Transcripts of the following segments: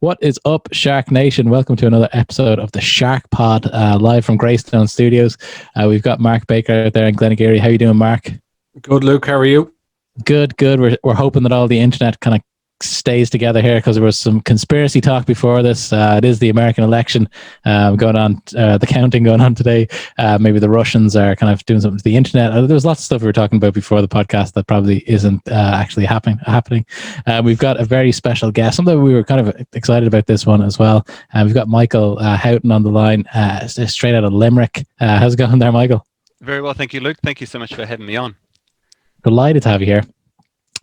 What is up, Shark Nation? Welcome to another episode of the SharkPod, live from Greystone Studios. We've got Mark Baker out there in Glenageary. How you doing, Mark? Good, Luke. How are you? Good. We're hoping that all the internet kind of stays together here because there was some conspiracy talk before this. It is the American election going on, the counting going on today. Maybe the Russians are kind of doing something to the internet. There was lots of stuff we were talking about before the podcast that probably isn't actually happening. We've got a very special guest. Something we were kind of excited about this one as well. We've got Michael Houghton on the line, straight out of Limerick. How's it going there, Michael? Very well, thank you, Luke. Thank you so much for having me on. Delighted to have you here.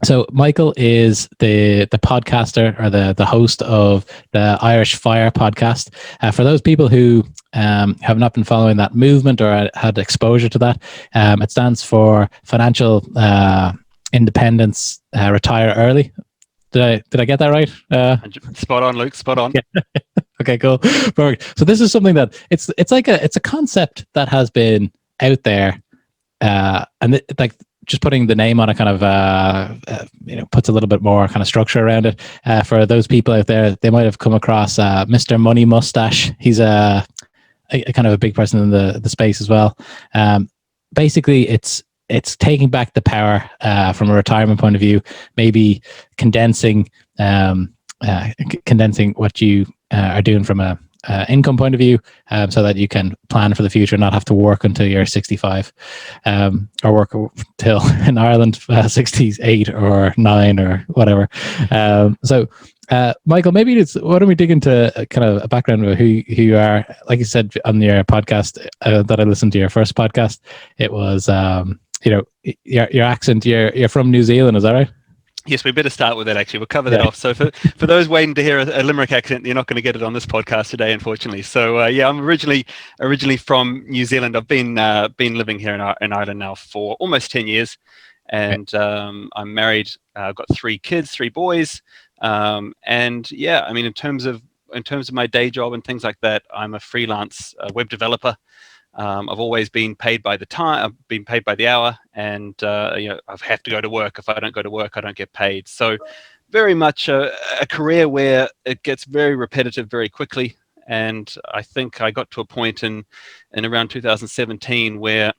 So Michael is the podcaster or the host of the Irish Fire podcast. For those people who have not been following that movement or had exposure to that, it stands for Financial Independence, Retire Early. Did I get that right? Spot on, Luke. Spot on. Yeah. Okay, cool. Perfect. So this is something that it's a concept that has been out there, and just putting the name on it kind of puts a little bit more kind of structure around it. For those people out there, they might have come across Mr. Money Mustache. He's a kind of a big person in the space as well. Basically, it's taking back the power from a retirement point of view, maybe condensing what you are doing from a income point of view, so that you can plan for the future, not have to work until you're 65, or work till in Ireland 68 or 9 or whatever. So Michael, maybe why don't we dig into kind of a background of who you are? Like you said on your podcast that I listened to, your first podcast, it was your accent. You're from New Zealand, is that right? Yes, we better start with that, actually. We'll cover that off. So for those waiting to hear a Limerick accent, you're not going to get it on this podcast today, unfortunately. So I'm originally from New Zealand. I've been living here in Ireland now for almost 10 years. And I'm married. I've got 3 kids, 3 boys. And yeah, I mean, in terms of my day job and things like that, I'm a freelance web developer. I've always been paid by the time. I've been paid by the hour, and I have to go to work. If I don't go to work, I don't get paid. So, very much a career where it gets very repetitive very quickly. And I think I got to a point in around 2017 where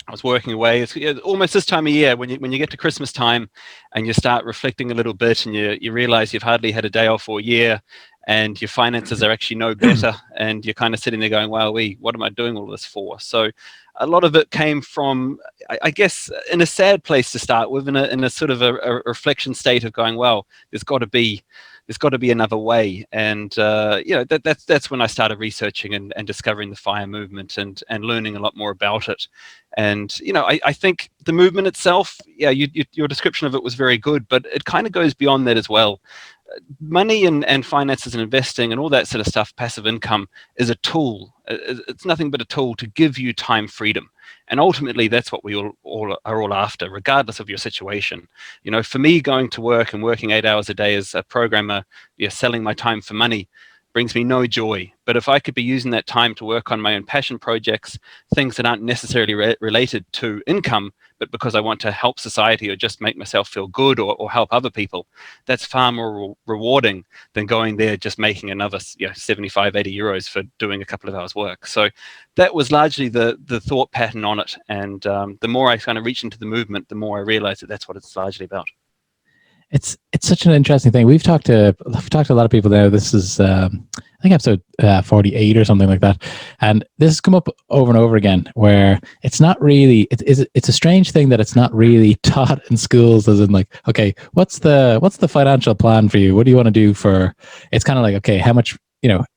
I was working away. It's almost this time of year when you get to Christmas time, and you start reflecting a little bit, and you realize you've hardly had a day off all year. And your finances are actually no better, and you're kind of sitting there going, "Wow, what am I doing all this for?" So, a lot of it came from, I guess, in a sad place to start with, in a sort of a reflection state of going, "Well, there's got to be another way." And that's when I started researching and discovering the fire movement and learning a lot more about it. And I think the movement itself, your description of it was very good, but it kind of goes beyond that as well. Money and finances and investing and all that sort of stuff, passive income, is a tool. It's nothing but a tool to give you time freedom. And ultimately, that's what we all are after, regardless of your situation. For me, going to work and working 8 hours a day as a programmer, selling my time for money, brings me no joy. But if I could be using that time to work on my own passion projects, things that aren't necessarily related to income, but because I want to help society or just make myself feel good or help other people, that's far more rewarding than going there just making another 75, 80 euros for doing a couple of hours work. So that was largely the thought pattern on it. And the more I kind of reach into the movement, the more I realize that that's what it's largely about. It's such an interesting thing. We've talked to a lot of people now. This is I think episode 48 or something like that, and this has come up over and over again. Where it's not really it's a strange thing that it's not really taught in schools. As in, like, okay, what's the financial plan for you? What do you want to do for? It's kind of like, okay, how much,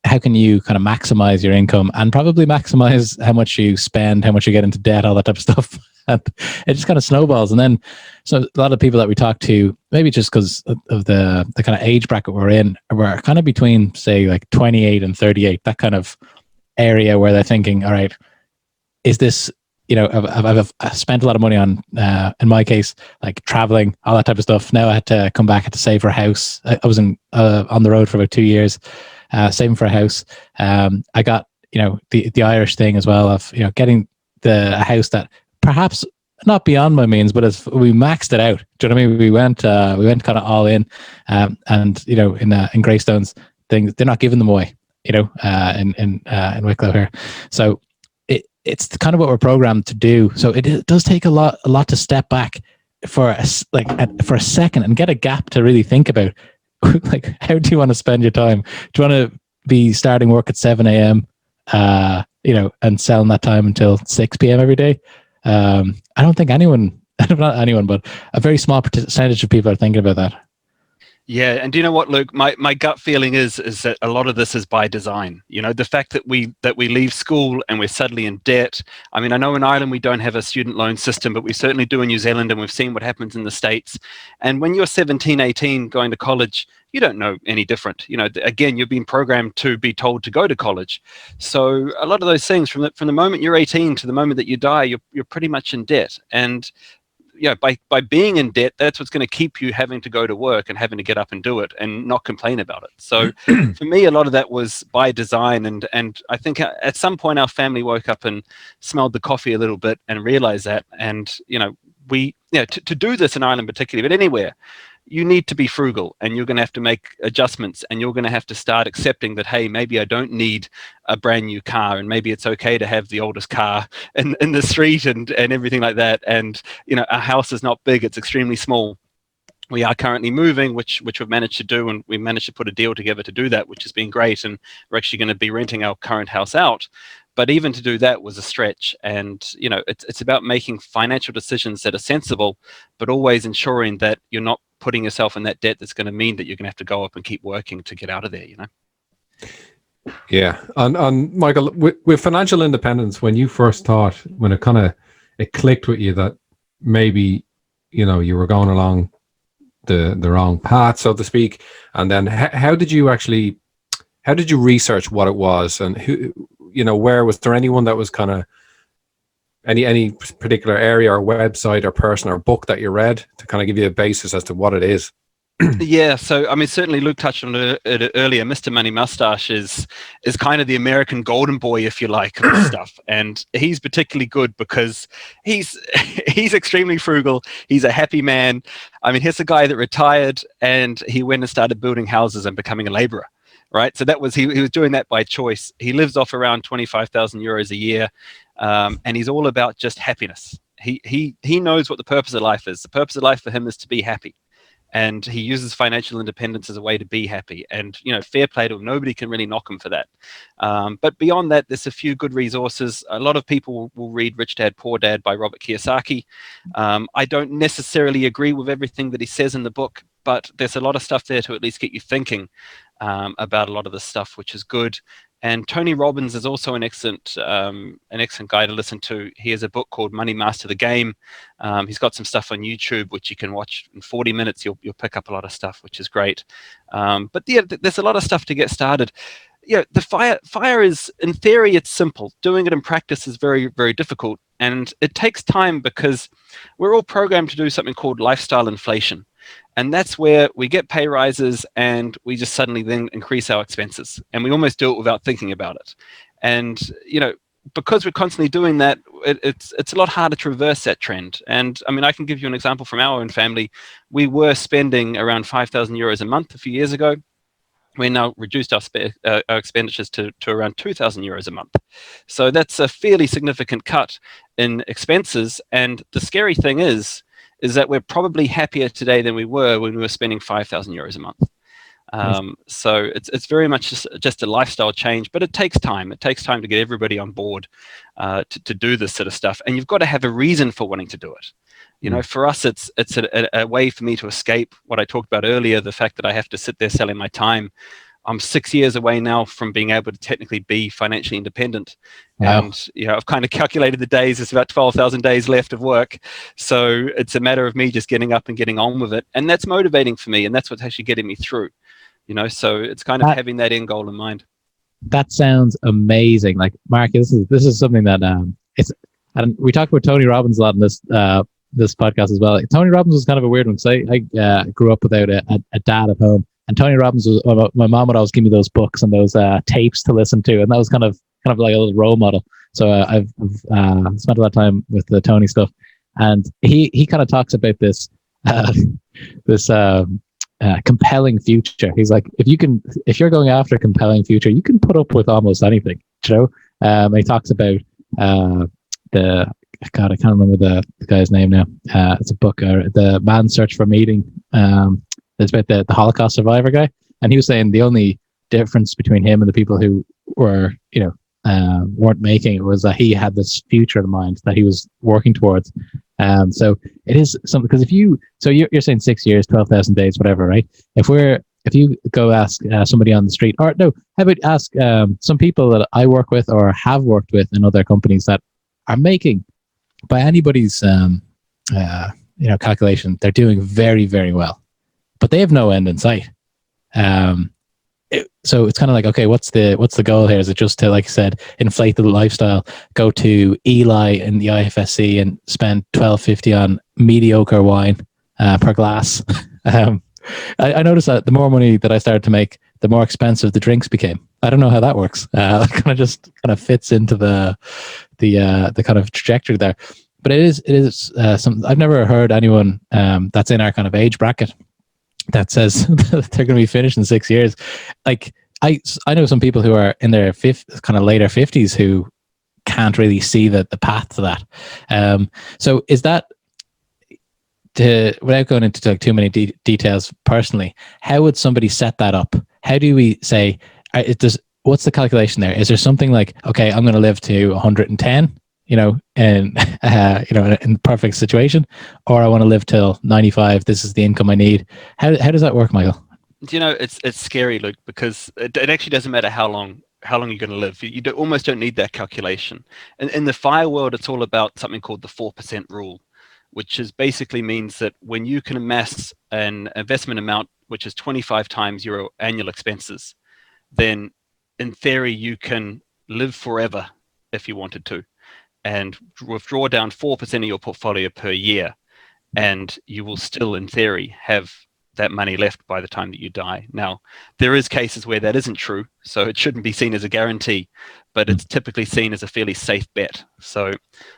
how can you kind of maximize your income and probably maximize how much you spend, how much you get into debt, all that type of stuff. And it just kind of snowballs. And then, so a lot of people that we talk to, maybe just because of the kind of age bracket we're in, we're kind of between, say, like 28 and 38, that kind of area where they're thinking, all right, is this, I've spent a lot of money on, in my case, like traveling, all that type of stuff. Now I had to come back, had to save for a house. I was on the road for about 2 years, saving for a house. I got, the Irish thing as well of, getting a house that perhaps not beyond my means, but as we maxed it out. Do you know what I mean? We went kind of all in, and in Greystones, things, they're not giving them away, in Wicklow here. So it's kind of what we're programmed to do. So it does take a lot to step back for a second and get a gap to really think about, like, how do you want to spend your time? Do you want to be starting work at 7 a.m., and selling that time until 6 p.m. every day? I don't think anyone, not anyone, but a very small percentage of people are thinking about that. Yeah, and do you know what, Luke? My gut feeling is that a lot of this is by design. The fact that we leave school and we're suddenly in debt. I mean, I know in Ireland we don't have a student loan system, but we certainly do in New Zealand, and we've seen what happens in the States. And when you're 17, 18, going to college, you don't know any different. Again, you've been programmed to be told to go to college. So a lot of those things, from the moment you're 18 to the moment that you die, you're pretty much in debt. And by being in debt, that's what's going to keep you having to go to work and having to get up and do it and not complain about it. So for me, a lot of that was by design. And I think at some point our family woke up and smelled the coffee a little bit and realized that. And, to do this in Ireland particularly, but anywhere, you need to be frugal, and you're going to have to make adjustments, and you're going to have to start accepting that, hey, maybe I don't need a brand new car, and maybe it's okay to have the oldest car in the street and everything like that. And, our house is not big, it's extremely small. We are currently moving, which we've managed to do, and we managed to put a deal together to do that, which has been great. And we're actually going to be renting our current house out. But even to do that was a stretch. And, it's about making financial decisions that are sensible, but always ensuring that you're not putting yourself in that debt that's going to mean that you're going to have to go up and keep working to get out of there, Yeah. And Michael, with financial independence, when you first thought, when it clicked with you that maybe, you were going along the wrong path, so to speak, and then how did you research what it was, and who, where was there anyone that was kind of any particular area or website or person or book that you read to kind of give you a basis as to what it is? Yeah, so I mean, certainly Luke touched on it earlier. Mr. Money Mustache is kind of the American golden boy, if you like, of this stuff, and he's particularly good because he's extremely frugal. He's a happy man. I mean, here's a guy that retired and he went and started building houses and becoming a laborer. Right, so that was he was doing that by choice. He lives off around 25,000 euros a year, and he's all about just happiness. He knows what the purpose of life is. The purpose of life for him is to be happy. And he uses financial independence as a way to be happy. And, fair play to him. Nobody can really knock him for that. But beyond that, there's a few good resources. A lot of people will read Rich Dad, Poor Dad by Robert Kiyosaki. I don't necessarily agree with everything that he says in the book, but there's a lot of stuff there to at least get you thinking about a lot of the stuff, which is good. And Tony Robbins is also an excellent guy to listen to. He has a book called Money Master the Game. He's got some stuff on YouTube which you can watch in 40 minutes. You'll pick up a lot of stuff, which is great. But yeah, there's a lot of stuff to get started. The fire is, in theory, it's simple. Doing it in practice is very, very difficult, and it takes time because we're all programmed to do something called lifestyle inflation. And that's where we get pay rises and we just suddenly then increase our expenses, and we almost do it without thinking about it. And, because we're constantly doing that, it's a lot harder to reverse that trend. And I mean, I can give you an example from our own family. We were spending around 5,000 euros a month a few years ago. We now reduced our expenditures to around 2,000 euros a month. So that's a fairly significant cut in expenses. And the scary thing is that we're probably happier today than we were when we were spending 5,000 euros a month. So it's very much just a lifestyle change, but it takes time. It takes time to get everybody on board to do this sort of stuff. And you've got to have a reason for wanting to do it. For us, it's a way for me to escape what I talked about earlier, the fact that I have to sit there selling my time. I'm 6 years away now from being able to technically be financially independent. Wow. And, I've kind of calculated the days. There's about 12,000 days left of work. So it's a matter of me just getting up and getting on with it. And that's motivating for me. And that's what's actually getting me through, so it's kind of having that end goal in mind. That sounds amazing. Like, Mark, this is something that we talk about Tony Robbins a lot in this podcast as well. Like, Tony Robbins was kind of a weird one. So I grew up without a dad at home. And Tony Robbins was, my mom would always give me those books and those tapes to listen to, and that was kind of like a little role model. So I've spent a lot of time with the Tony stuff, and he kind of talks about this compelling future. He's like, if you're going after a compelling future, you can put up with almost anything. You know, he talks about God, I can't remember the guy's name now. It's a book, The Man's Search for Meaning. It's about the Holocaust survivor guy, and he was saying the only difference between him and the people who were, weren't making it was that he had this future in mind that he was working towards. So it is something, because you're saying 6 years, 12,000 days, whatever, right? If you go ask somebody on the street, or no, how about ask some people that I work with or have worked with in other companies that are making, by anybody's calculation, they're doing very, very well, but they have no end in sight. So it's kind of like, okay, what's the goal here? Is it just to, like you said, inflate the lifestyle, go to Eli in the IFSC and spend $12.50 on mediocre wine per glass? I noticed that the more money that I started to make, the more expensive the drinks became. I don't know how that works. It kind of fits into the kind of trajectory there. But it is something I've never heard anyone that's in our kind of age bracket that says that they're going to be finished in 6 years. Like I know some people who are in their kind of later 50s who can't really see the path to that. So is that, without going into like too many details personally, how would somebody set that up? How do we say, what's the calculation there? Is there something like, okay, I'm going to live to 110, and in the perfect situation, or I want to live till 95. This is the income I need. How does that work, Michael? It's scary, Luke, because it actually doesn't matter how long you're going to live. You almost don't need that calculation. And in the FIRE world, it's all about something called the 4% rule, which basically means that when you can amass an investment amount which is 25 times your annual expenses, then in theory you can live forever if you wanted to, and withdraw down 4% of your portfolio per year, and you will still, in theory, have that money left by the time that you die. Now, there is cases where that isn't true, so it shouldn't be seen as a guarantee, but it's typically seen as a fairly safe bet. So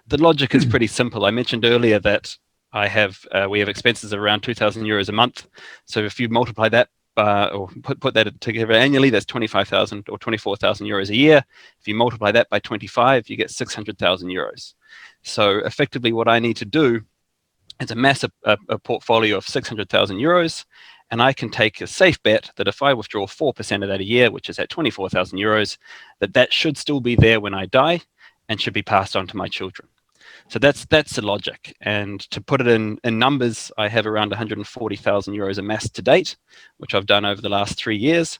the logic is pretty simple. I mentioned earlier that we have expenses of around 2,000 euros a month. So if you multiply that or put that together annually, that's 25,000 or 24,000 euros a year. If you multiply that by 25, you get 600,000 euros. So effectively what I need to do is amass a portfolio of 600,000 euros, and I can take a safe bet that if I withdraw 4% of that a year, which is at 24,000 euros, that should still be there when I die and should be passed on to my children. So that's the logic. And to put it in numbers, I have around 140,000 euros amassed to date, which I've done over the last 3 years.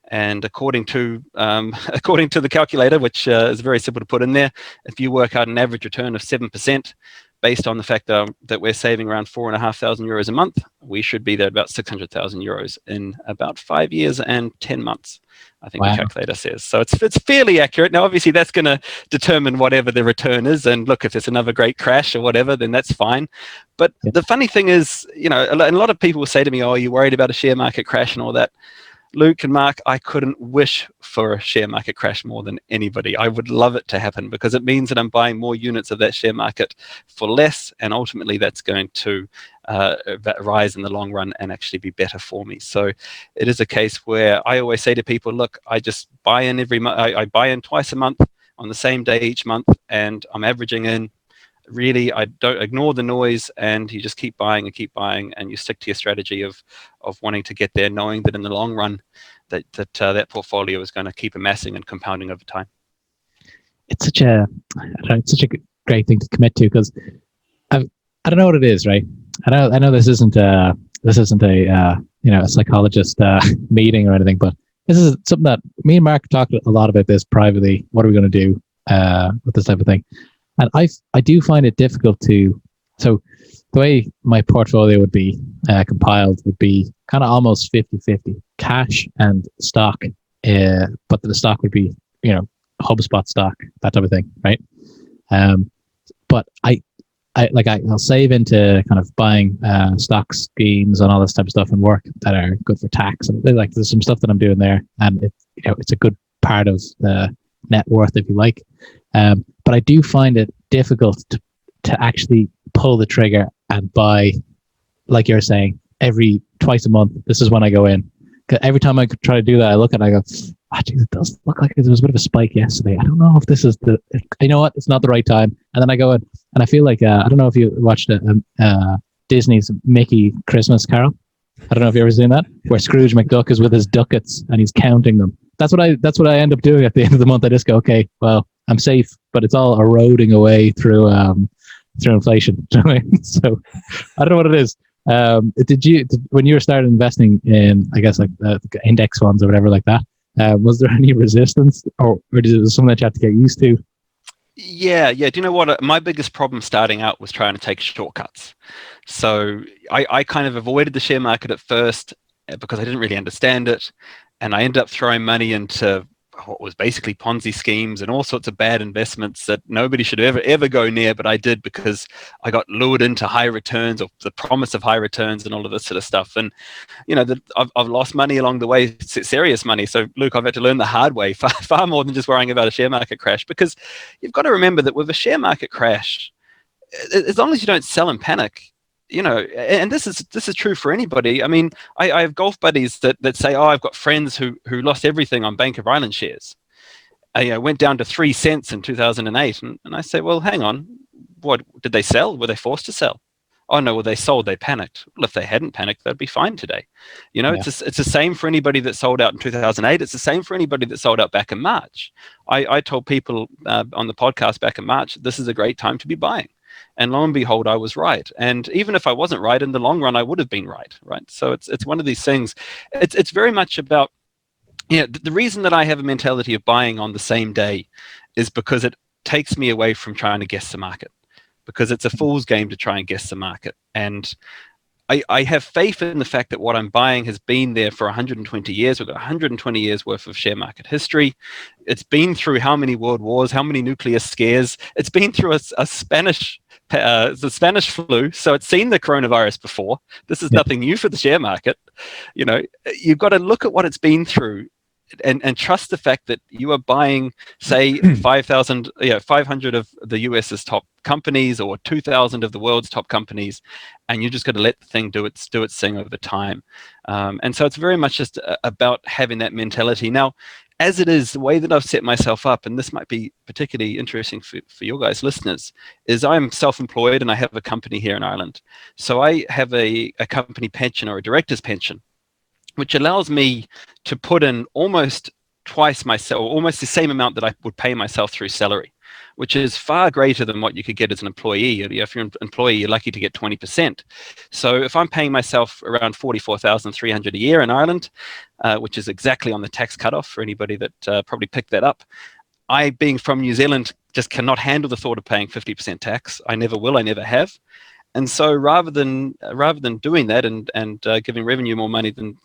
And according to the calculator, which is very simple to put in there, if you work out an average return of 7%, based on the fact that we're saving around 4,500 euros a month, we should be there at about 600,000 euros in about 5 years and 10 months. I think the calculator says. So it's fairly accurate. Now, obviously, that's going to determine whatever the return is. And look, if there's another great crash or whatever, then that's fine. But the funny thing is, a lot of people will say to me, "Oh, are you worried about a share market crash and all that?" Luke and Mark, I couldn't wish for a share market crash more than anybody. I would love it to happen because it means that I'm buying more units of that share market for less, and ultimately that's going to rise in the long run and actually be better for me. So it is a case where I always say to people, look, I just buy in every month. I buy in twice a month on the same day each month, and I'm averaging in. Really, I don't ignore the noise, and you just keep buying, and you stick to your strategy of wanting to get there, knowing that in the long run, that portfolio is going to keep amassing and compounding over time. It's such a great thing to commit to, because I don't know what it is, right? I know this isn't a a psychologist meeting or anything, but this is something that me and Mark talked a lot about this privately. What are we going to do with this type of thing? And I do find it difficult so the way my portfolio would be compiled would be kind of almost 50-50 cash and stock, but the stock would be, HubSpot stock, that type of thing, right? But I'll save into kind of buying stock schemes and all this type of stuff and work that are good for tax. And there's some stuff that I'm doing there, and it's a good part of the net worth, if you like. But I do find it difficult to actually pull the trigger and buy, like you're saying, every twice a month. This is when I go in. 'Cause every time I try to do that, I look at it, I go, geez, it does look like there was a bit of a spike yesterday. I don't know if this is you know what? It's not the right time. And then I go in, and I feel like, I don't know if you watched Disney's Mickey Christmas Carol. I don't know if you ever seen that, where Scrooge McDuck is with his ducats and he's counting them. That's what I end up doing at the end of the month. I just go, okay, well, I'm safe, but it's all eroding away through inflation. So I don't know what it is. When you were started investing in, I guess, like index funds or whatever like that, was there any resistance, or is it something that you have to get used to? Yeah. Do you know what? My biggest problem starting out was trying to take shortcuts. So I kind of avoided the share market at first because I didn't really understand it. And I ended up throwing money into what was basically Ponzi schemes and all sorts of bad investments that nobody should ever go near. But I did because I got lured into high returns, or the promise of high returns, and all of this sort of stuff. And I've lost money along the way, serious money. So Luke, I've had to learn the hard way, far more than just worrying about a share market crash, because you've got to remember that with a share market crash, as long as you don't sell and panic, and this is true for anybody. I mean, I have golf buddies that say, oh, I've got friends who lost everything on Bank of Ireland shares. I went down to 3 cents in 2008, and I say, well, hang on, what did they sell? Were they forced to sell? Oh no, well, they sold, they panicked. Well, if they hadn't panicked, they'd be fine today. Yeah. It's the same for anybody that sold out in 2008. It's the same for anybody that sold out back in March. I told people on the podcast back in March, this is a great time to be buying. And lo and behold, I was right. And even if I wasn't right, in the long run, I would have been right. So it's one of these things. It's very much about, the reason that I have a mentality of buying on the same day is because it takes me away from trying to guess the market, because it's a fool's game to try and guess the market. And I have faith in the fact that what I'm buying has been there for 120 years. We've got 120 years worth of share market history. It's been through how many world wars, how many nuclear scares. It's been through the Spanish flu. So it's seen the coronavirus before. This is nothing new for the share market. You've got to look at what it's been through and trust the fact that you are buying, say, 500 of the US's top companies, or 2,000 of the world's top companies, and you just got to let the thing do its thing over time. And so it's very much just about having that mentality. Now, as it is, the way that I've set myself up, and this might be particularly interesting for your guys listeners, is I'm self-employed and I have a company here in Ireland. So I have a company pension, or a director's pension, which allows me to put in almost twice myself, almost the same amount that I would pay myself through salary, which is far greater than what you could get as an employee. If you're an employee, you're lucky to get 20%. So if I'm paying myself around 44,300 a year in Ireland, which is exactly on the tax cutoff for anybody that probably picked that up, I, being from New Zealand, just cannot handle the thought of paying 50% tax. I never will, I never have. And so rather than doing that and giving revenue more money than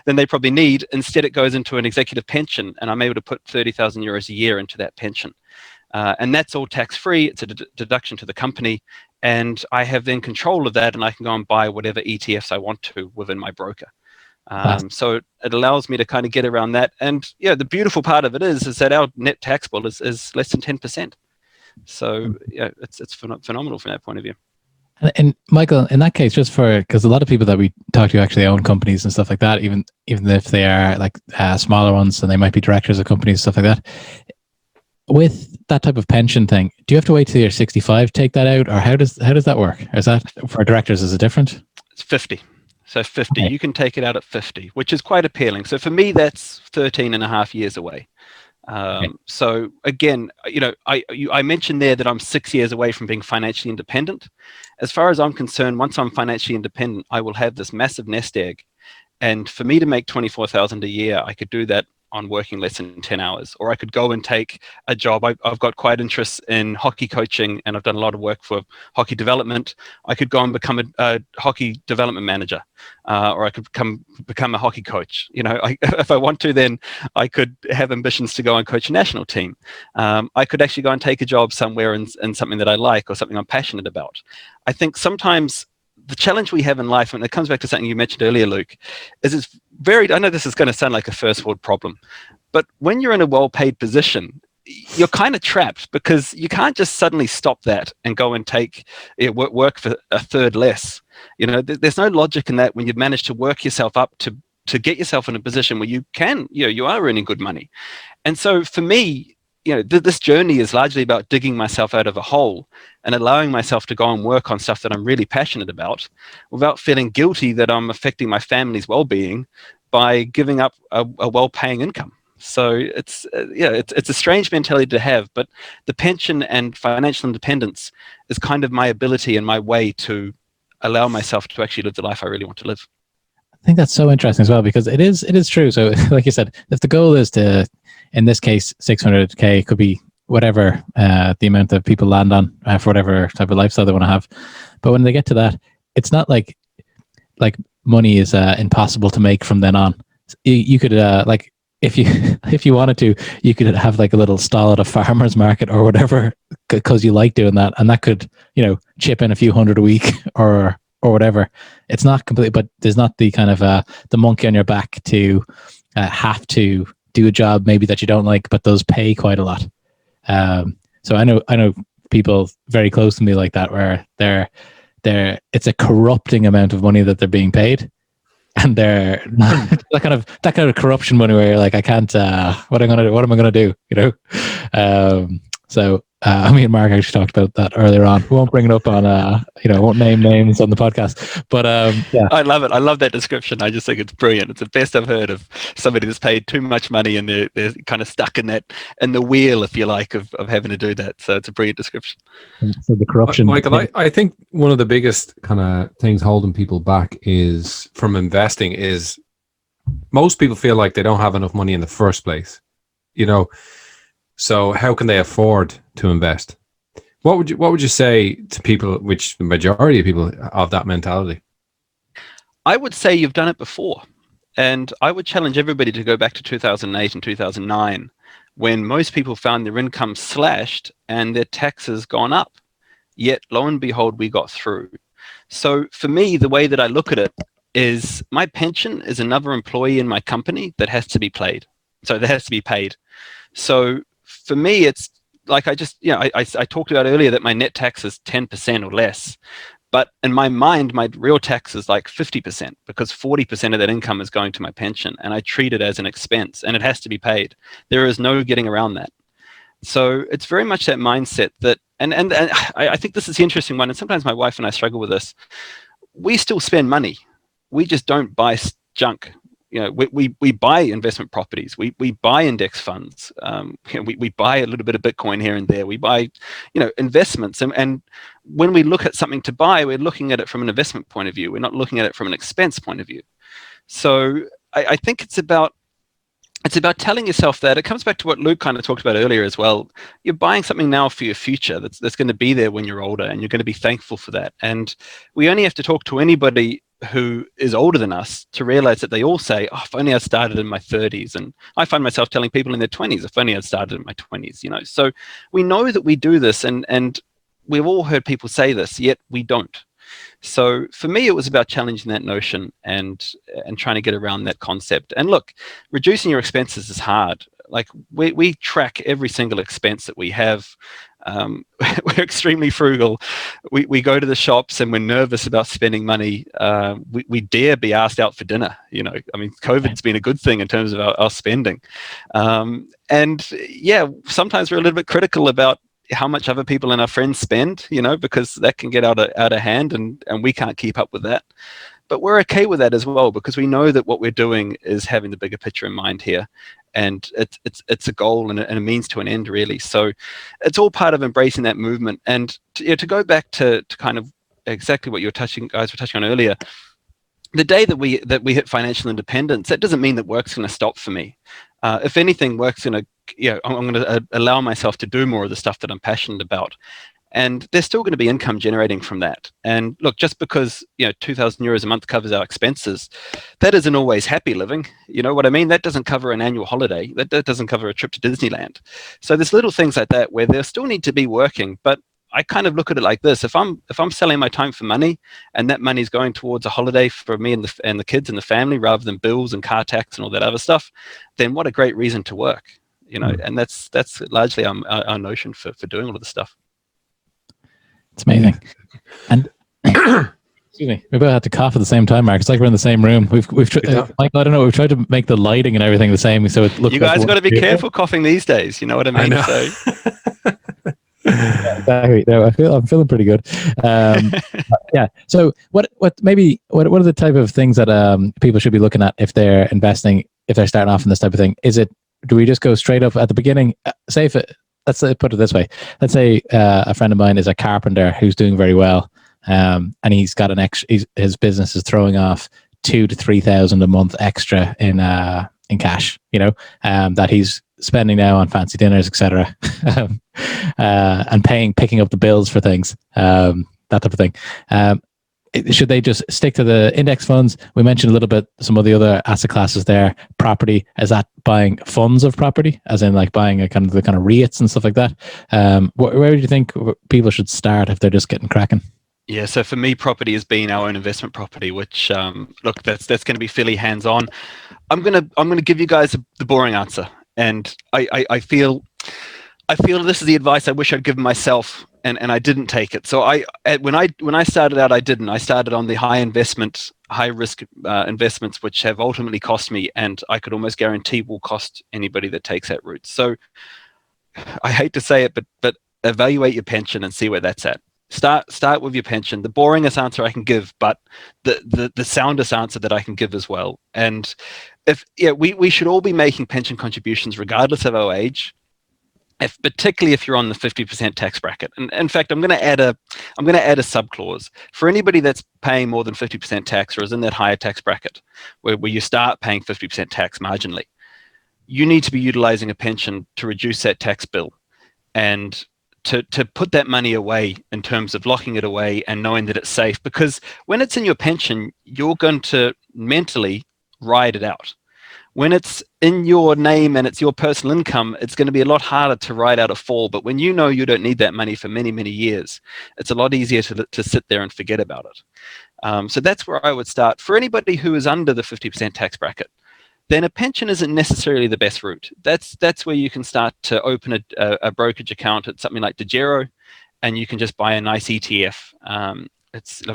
they probably need, instead it goes into an executive pension, and I'm able to put 30,000 euros a year into that pension. And that's all tax-free. It's a deduction to the company. And I have then control of that, and I can go and buy whatever ETFs I want to within my broker. So it allows me to kind of get around that. And the beautiful part of it is that our net tax bill is less than 10%. So it's phenomenal from that point of view. And Michael, in that case, just because a lot of people that we talk to actually own companies and stuff like that, even if they are like smaller ones, and they might be directors of companies, stuff like that. With that type of pension thing, do you have to wait till you're 65 to take that out, or how does that work? Is that for directors? Is it different? It's 50. So 50, okay. You can take it out at 50, which is quite appealing. So for me, that's 13 and a half years away. So again, I mentioned there that I'm 6 years away from being financially independent. As far as I'm concerned, once I'm financially independent, I will have this massive nest egg. And for me to make 24,000 a year, I could do that on working less than 10 hours, or I could go and take a job. I've got quite interest in hockey coaching, and I've done a lot of work for hockey development. I could go and become a hockey development manager, or I could become a hockey coach. If I want to, then I could have ambitions to go and coach a national team. I could actually go and take a job somewhere in something that I like, or something I'm passionate about. I think sometimes the challenge we have in life, and it comes back to something you mentioned earlier, Luke, is it's very, I know this is going to sound like a first world problem, but when you're in a well-paid position, you're kind of trapped, because you can't just suddenly stop that and go and take work for a third less. There's no logic in that when you've managed to work yourself up to get yourself in a position where you are earning good money. And so for me, this journey is largely about digging myself out of a hole and allowing myself to go and work on stuff that I'm really passionate about, without feeling guilty that I'm affecting my family's well-being by giving up a well-paying income. So it's a strange mentality to have, but the pension and financial independence is kind of my ability and my way to allow myself to actually live the life I really want to live. I think that's so interesting as well, because it is true. So like you said, if the goal is to, in this case, 600K, could be whatever the amount that people land on for whatever type of lifestyle they want to have. But when they get to that, it's not like money is impossible to make from then on. You could if you wanted to, you could have like a little stall at a farmer's market or whatever, because you like doing that, and that could chip in a few hundred a week or whatever. It's not complete, but there's not the kind of the monkey on your back to have to do a job maybe that you don't like, but those pay quite a lot. So I know people very close to me like that, where it's a corrupting amount of money that they're being paid, and they're not, that kind of corruption money where you're like, I can't. What am I gonna do? So me and Mark actually talked about that earlier on. We won't bring it up on won't name names on the podcast, but yeah. I love it. I love that description. I just think it's brilliant. It's the best I've heard of somebody that's paid too much money and they're kind of stuck in the wheel, if you like, of having to do that. So it's a brilliant description. So the corruption, Michael, I think one of the biggest kind of things holding people back is from investing is most people feel like they don't have enough money in the first place. So how can they afford to invest? What would you say to people, which the majority of people have that mentality? I would say you've done it before. And I would challenge everybody to go back to 2008 and 2009, when most people found their income slashed and their taxes gone up. Yet, lo and behold, we got through. So for me, the way that I look at it is my pension is another employee in my company that has to be paid. So for me, it's like I talked about earlier that my net tax is 10% or less. But in my mind, my real tax is like 50%, because 40% of that income is going to my pension, and I treat it as an expense, and it has to be paid. There is no getting around that. So it's very much that mindset that, and I think this is the interesting one, and sometimes my wife and I struggle with this. We still spend money. We just don't buy junk. We buy investment properties. We buy index funds. We buy a little bit of Bitcoin here and there. We buy, investments. And when we look at something to buy, we're looking at it from an investment point of view. We're not looking at it from an expense point of view. So I think it's about telling yourself that. It comes back to what Luke kind of talked about earlier as well. You're buying something now for your future that's going to be there when you're older, and you're going to be thankful for that. And we only have to talk to anybody who is older than us to realize that they all say, if only I started in my 30s. And I find myself telling people in their 20s, if only I'd started in my 20s, So we know that we do this, and we've all heard people say this, yet we don't. So for me, it was about challenging that notion and trying to get around that concept. And look, reducing your expenses is hard. Like we track every single expense that we have. We're extremely frugal. We go to the shops and we're nervous about spending money. We dare be asked out for dinner. COVID's been a good thing in terms of our spending. And yeah, sometimes we're a little bit critical about how much other people and our friends spend, because that can get out of hand, and we can't keep up with that. But we're okay with that as well, because we know that what we're doing is having the bigger picture in mind here, and it's a goal and a means to an end, really. So it's all part of embracing that movement. And to go back to kind of exactly what guys were touching on earlier, the day that we hit financial independence, that doesn't mean that work's going to stop for me. If anything, work's going to, I'm going to allow myself to do more of the stuff that I'm passionate about. And there's still going to be income generating from that. And look, just because, €2,000 a month covers our expenses, that isn't always happy living. You know what I mean? That doesn't cover an annual holiday. That doesn't cover a trip to Disneyland. So there's little things like that where there still need to be working. But I kind of look at it like this: if I'm selling my time for money, and that money is going towards a holiday for me and the kids and the family, rather than bills and car tax and all that other stuff, then what a great reason to work. and that's largely our notion for doing all of this stuff. It's amazing. And excuse me, we both had to cough at the same time, Mark. It's like we're in the same room. We've Michael, I don't know, we've tried to make the lighting and everything the same, so it looks. You guys got to be careful coughing these days. You know what I mean? I know. So. Yeah, exactly. No, I'm feeling pretty good. Yeah. So what are the type of things that people should be looking at if they're investing, if they're starting off in this type of thing? Do we just go straight up at the beginning? Let's put it this way. Let's say a friend of mine is a carpenter who's doing very well, and he's got his business is throwing off $2,000 to $3,000 a month extra in cash. That he's spending now on fancy dinners, etc., and picking up the bills for things, that type of thing. Should they just stick to the index funds? We mentioned a little bit some of the other asset classes there. Property, is that buying funds of property, as in like buying the kind of REITs and stuff like that? Where do you think people should start if they're just getting cracking? Yeah, so for me, property has been our own investment property, which look, that's going to be fairly hands-on. I'm gonna give you guys the boring answer, and I feel this is the advice I wish I'd given myself, and I didn't take it. So when I started out, I started on the high risk investments, which have ultimately cost me, and I could almost guarantee will cost anybody that takes that route. So I hate to say it, but evaluate your pension and see where that's at. Start with your pension. The boringest answer I can give, but the soundest answer that I can give as well. And we should all be making pension contributions regardless of our age. Particularly if you're on the 50% tax bracket. And in fact, I'm going to add a subclause for anybody that's paying more than 50% tax or is in that higher tax bracket, where you start paying 50% tax marginally. You need to be utilizing a pension to reduce that tax bill, and to put that money away in terms of locking it away and knowing that it's safe. Because when it's in your pension, you're going to mentally ride it out. When it's in your name and it's your personal income, it's going to be a lot harder to ride out a fall. But when you know you don't need that money for many, many years, it's a lot easier to sit there and forget about it. So that's where I would start. For anybody who is under the 50% tax bracket, then a pension isn't necessarily the best route. That's where you can start to open a brokerage account at something like DeGiro, and you can just buy a nice ETF.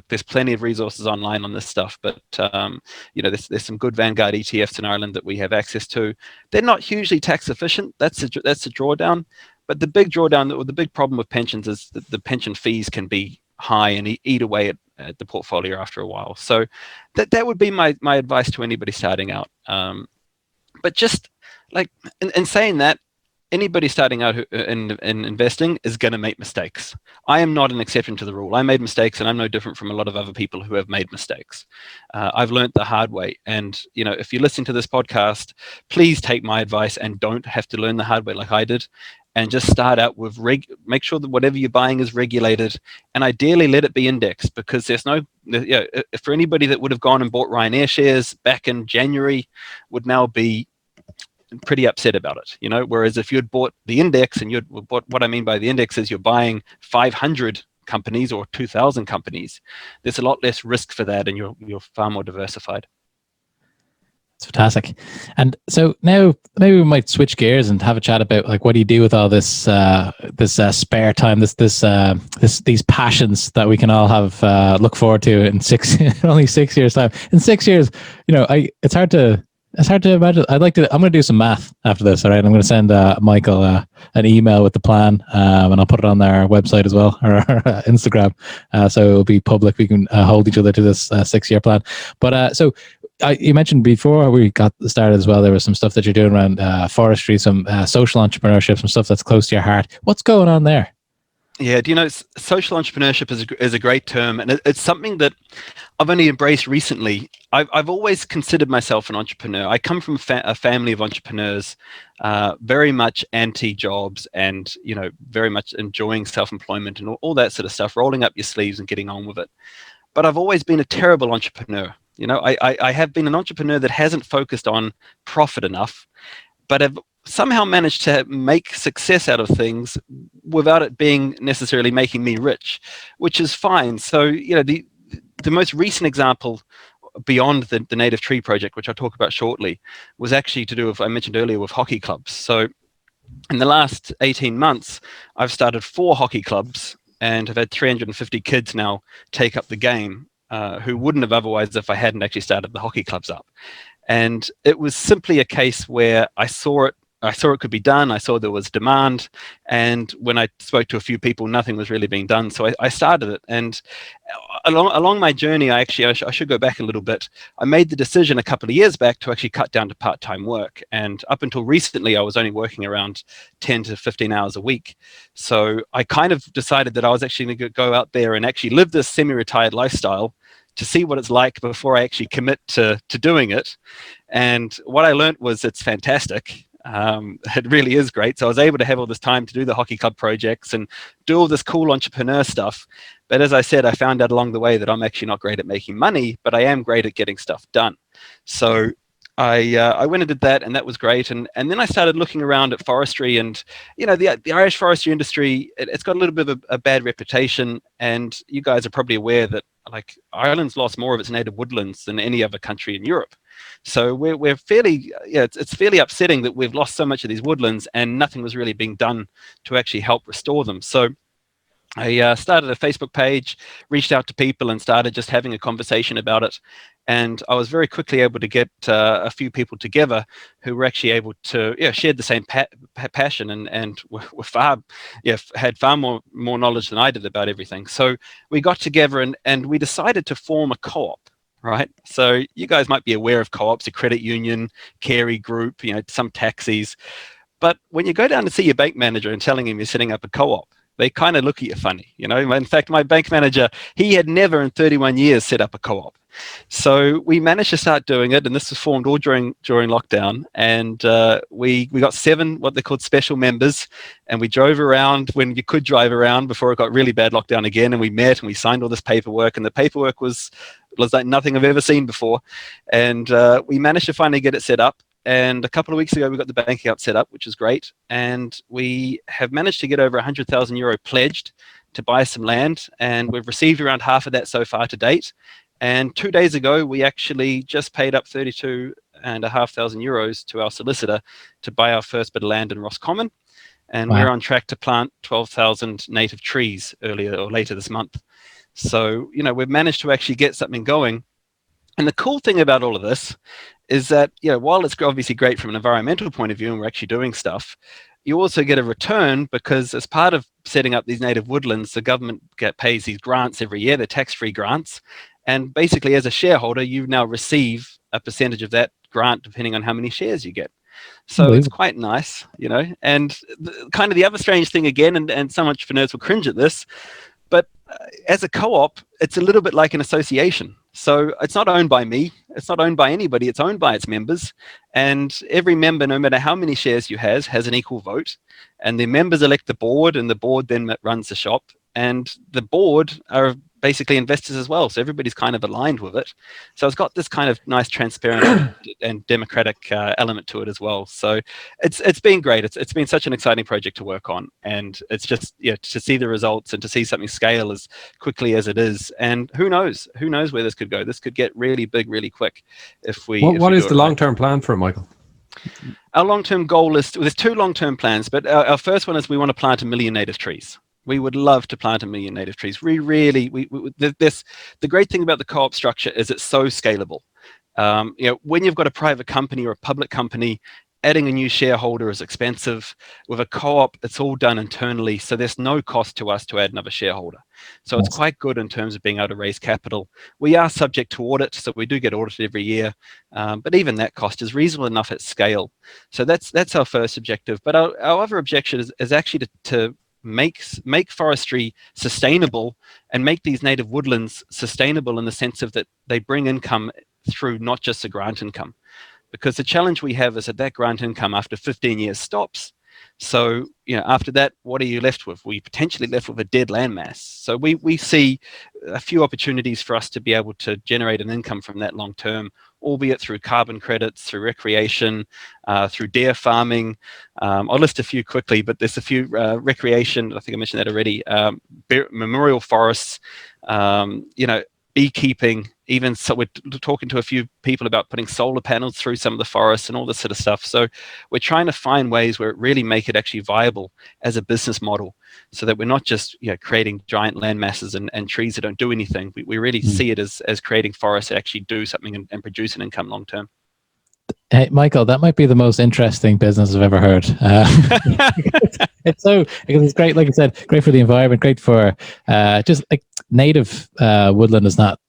There's plenty of resources online on this stuff, but there's some good Vanguard ETFs in Ireland that we have access to. They're not hugely tax efficient. That's a drawdown, but the big drawdown, or the big problem with pensions, is that the pension fees can be high and eat away at the portfolio after a while. So that would be my advice to anybody starting out. But just like in saying that, anybody starting out in investing is going to make mistakes. I am not an exception to the rule. I made mistakes, and I'm no different from a lot of other people who have made mistakes. I've learned the hard way. And, if you're listening to this podcast, please take my advice and don't have to learn the hard way like I did. And just start out with make sure that whatever you're buying is regulated, and ideally let it be indexed, because there's for anybody that would have gone and bought Ryanair shares back in January would now be pretty upset about it, whereas if you'd bought the index, and what I mean by the index is you're buying 500 companies or 2,000 companies, there's a lot less risk for that, and you're far more diversified. It's fantastic. And so now maybe we might switch gears and have a chat about like, what do you do with all this spare time, these passions that we can all have look forward to in only 6 years time. In 6 years, it's hard to imagine. I'm going to do some math after this. All right. I'm going to send Michael an email with the plan, and I'll put it on our website as well, or our Instagram. So it'll be public. We can hold each other to this 6-year plan. But you mentioned before we got started as well, there was some stuff that you're doing around forestry, some social entrepreneurship, some stuff that's close to your heart. What's going on there? Yeah, social entrepreneurship is a great term, and it's something that I've only embraced recently. I've always considered myself an entrepreneur. I come from a family of entrepreneurs, very much anti-jobs, and very much enjoying self-employment and all that sort of stuff, rolling up your sleeves and getting on with it. But I've always been a terrible entrepreneur. I have been an entrepreneur that hasn't focused on profit enough, but have somehow managed to make success out of things without it being necessarily making me rich, which is fine. So, the most recent example beyond the Native Tree Project, which I'll talk about shortly, was actually to do with, I mentioned earlier, with hockey clubs. So In the last 18 months, I've started 4 hockey clubs and have had 350 kids now take up the game who wouldn't have otherwise if I hadn't actually started the hockey clubs up. And it was simply a case where I saw it could be done. I saw there was demand. And when I spoke to a few people, nothing was really being done. So I started it. And along my journey, I should go back a little bit. I made the decision a couple of years back to actually cut down to part-time work. And up until recently, I was only working around 10 to 15 hours a week. So I kind of decided that I was actually going to go out there and actually live this semi-retired lifestyle to see what it's like before I actually commit to doing it. And what I learned was it's fantastic. It really is great. So I was able to have all this time to do the hockey club projects and do all this cool entrepreneur stuff. But as I said, I found out along the way that I'm actually not great at making money, but I am great at getting stuff done. So I went and did that, and that was great. And then I started looking around at forestry, and the Irish forestry industry, it's got a little bit of a bad reputation. And you guys are probably aware that like Ireland's lost more of its native woodlands than any other country in Europe. So we're fairly, it's fairly upsetting that we've lost so much of these woodlands and nothing was really being done to actually help restore them. So I started a Facebook page, reached out to people and started just having a conversation about it. And I was very quickly able to get a few people together who were actually able to share the same passion and were had far more knowledge than I did about everything. So we got together and we decided to form a co-op. Right. So you guys might be aware of co-ops, a credit union, carry group, some taxis. But when you go down to see your bank manager and telling him you're setting up a co-op, they kind of look at you funny. In fact, my bank manager, he had never in 31 years set up a co-op. So we managed to start doing it, and this was formed all during lockdown. And we got 7 what they called special members, and we drove around when you could drive around before it got really bad lockdown again. And we met and we signed all this paperwork, and the paperwork was like nothing I've ever seen before. And we managed to finally get it set up. And a couple of weeks ago, we got the bank account set up, which is great. And we have managed to get over €100,000 pledged to buy some land. And we've received around half of that so far to date. And 2 days ago, we actually just paid up €32,500 to our solicitor to buy our first bit of land in Roscommon. And We're on track to plant 12,000 native trees earlier or later this month. So, we've managed to actually get something going. And the cool thing about all of this is that, while it's obviously great from an environmental point of view and we're actually doing stuff, you also get a return because as part of setting up these native woodlands, the government pays these grants every year. They're tax-free grants. And basically, as a shareholder, you now receive a percentage of that grant depending on how many shares you get. So it's quite nice, And kind of the other strange thing again, and some entrepreneurs will cringe at this, but as a co-op, it's a little bit like an association. So it's not owned by me. It's not owned by anybody. It's owned by its members. And every member, no matter how many shares you has an equal vote. And the members elect the board, and the board then runs the shop. And the board are basically investors as well. So everybody's kind of aligned with it. So it's got this kind of nice, transparent and democratic element to it as well. So it's been great. It's been such an exciting project to work on. And it's just, to see the results and to see something scale as quickly as it is. And who knows where this could go. This could get really big, really quick if we. What is the long-term plan for it, Michael? Our long-term goal is, there's 2 long-term plans, but our first one is we want to plant 1 million native trees. We would love to plant 1 million native trees. The great thing about the co-op structure is it's so scalable. When you've got a private company or a public company, adding a new shareholder is expensive. With a co-op, it's all done internally, so there's no cost to us to add another shareholder. So it's quite good in terms of being able to raise capital. We are subject to audit, so we do get audited every year, but even that cost is reasonable enough at scale. So that's our first objective. But our other objection is actually to make forestry sustainable and make these native woodlands sustainable in the sense of that they bring income through not just a grant income. Because the challenge we have is that grant income after 15 years stops. So, after that, what are you left with? We're potentially left with a dead landmass. So we see a few opportunities for us to be able to generate an income from that long term, albeit through carbon credits, through recreation, through deer farming. I'll list a few quickly, but there's a few recreation, I think I mentioned that already, memorial forests, beekeeping. Even so, we're talking to a few people about putting solar panels through some of the forests and all this sort of stuff. So we're trying to find ways where it really make it actually viable as a business model, so that we're not just creating giant land masses and trees that don't do anything. We really see it as creating forests that actually do something and produce an income long term. Hey, Michael, that might be the most interesting business I've ever heard. It's great, like I said, great for the environment, great for just like native woodland is not,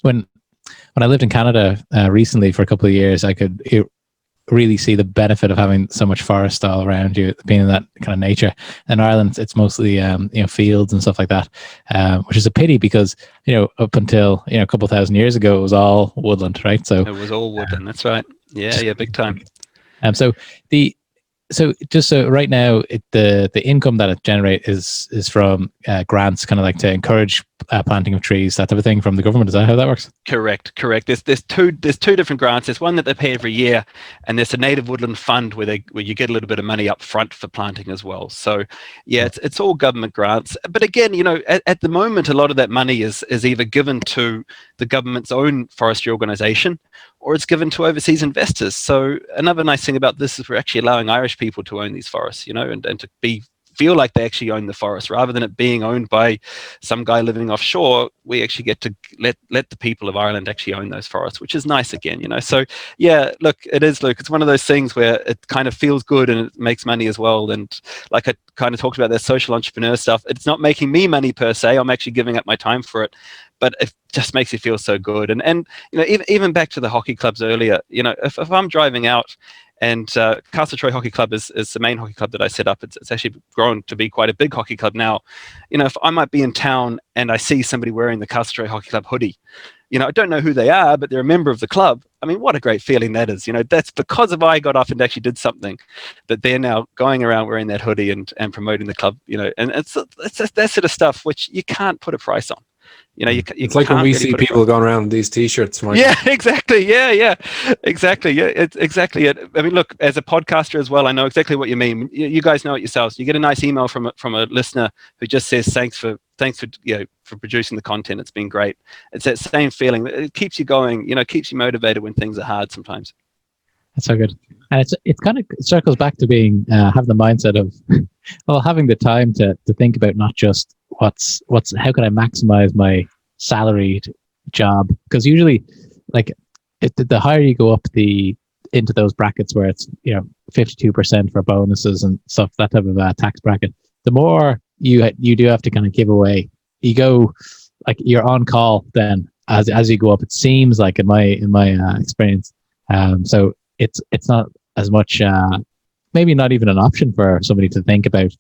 when I lived in Canada recently for a couple of years, I could really see the benefit of having so much forest all around you, being in that kind of nature. In Ireland, it's mostly fields and stuff like that, which is a pity because up until a couple thousand years ago, it was all woodland, right? So it was all woodland. That's right. Yeah, big time. So right now, the income that it generates is from grants, kind of like to encourage planting of trees, that type of thing, from the government. Is that how that works? Correct. There's two different grants. There's one that they pay every year, and there's a native woodland fund where you get a little bit of money up front for planting as well. So yeah, it's all government grants. But again, at the moment, a lot of that money is either given to the government's own forestry organization, or it's given to overseas investors. So another nice thing about this is we're actually allowing Irish people to own these forests, and to feel like they actually own the forest rather than it being owned by some guy living offshore. We actually get to let the people of Ireland actually own those forests, which is nice again, So yeah, look, it is, Luke. It's one of those things where it kind of feels good and it makes money as well. And like I kind of talked about that social entrepreneur stuff, it's not making me money per se. I'm actually giving up my time for it, but it just makes you feel so good. And even back to the hockey clubs earlier, if I'm driving out, and Castle Troy Hockey Club is the main hockey club that I set up. It's actually grown to be quite a big hockey club now. If I might be in town and I see somebody wearing the Castle Troy Hockey Club hoodie, I don't know who they are, but they're a member of the club. I mean, what a great feeling that is. That's because I got off and actually did something, that they're now going around wearing that hoodie and promoting the club. And it's that sort of stuff which you can't put a price on. It's like when we see people going around in these T-shirts. Michael. Yeah, exactly. Yeah, exactly. Yeah, it's exactly it. I mean, look, as a podcaster as well, I know exactly what you mean. You guys know it yourselves. You get a nice email from a listener who just says thanks for producing the content. It's been great. It's that same feeling. It keeps you going. Keeps you motivated when things are hard sometimes. That's so good. And it kind of circles back to being having the mindset of having the time to think about not just how can I maximize my salaried job, because usually the higher you go up into those brackets where it's 52% for bonuses and stuff, that type of tax bracket, the more you do have to kind of give away. You go you're on call then as you go up, it seems like in my experience. So it's not as much maybe not even an option for somebody to think about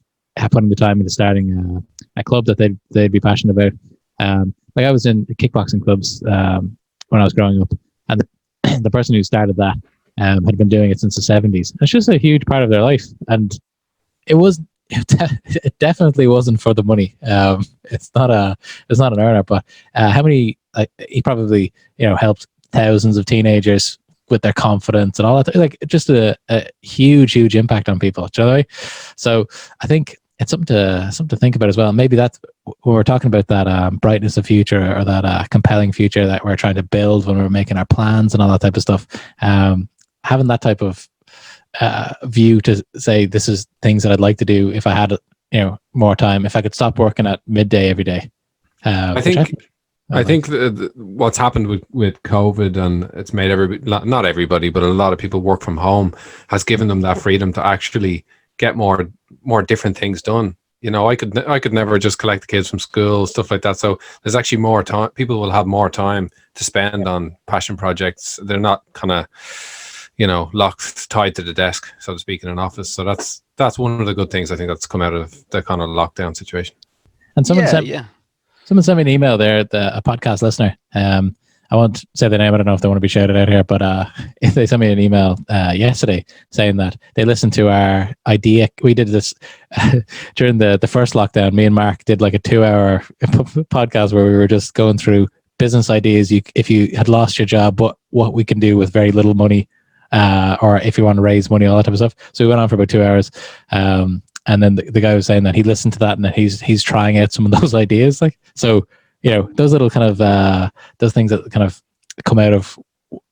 putting the time into starting a club that they'd be passionate about. I was in kickboxing clubs when I was growing up, and the person who started that had been doing it since the 70s. It's just a huge part of their life, and it definitely wasn't for the money. It's not an earner, but how many he probably helped thousands of teenagers with their confidence and all that, just a huge impact on people. Do you know what I mean? So I think it's something to think about as well. Maybe that's when we're talking about that brightness of future, or that compelling future that we're trying to build when we're making our plans and all that type of stuff. Having that type of view to say, this is things that I'd like to do if I had more time, if I could stop working at midday every day. I think what's happened with COVID, and it's made not everybody, but a lot of people work from home, has given them that freedom to actually get more different things done. I could never just collect the kids from school, stuff like that. So there's actually more time. People will have more time to spend on passion projects. They're not kind of, locked, tied to the desk, so to speak, in an office. So that's one of the good things I think that's come out of the kind of lockdown situation. And someone sent me an email there, a podcast listener. I won't say the name. I don't know if they want to be shouted out here, but they sent me an email yesterday saying that they listened to our idea. We did this during the first lockdown. Me and Mark did like a 2-hour podcast where we were just going through business ideas. If you had lost your job, what we can do with very little money, or if you want to raise money, all that type of stuff. So we went on for about 2 hours. And then the guy was saying that he listened to that and that he's trying out some of those ideas. So those little kind of those things that kind of come out of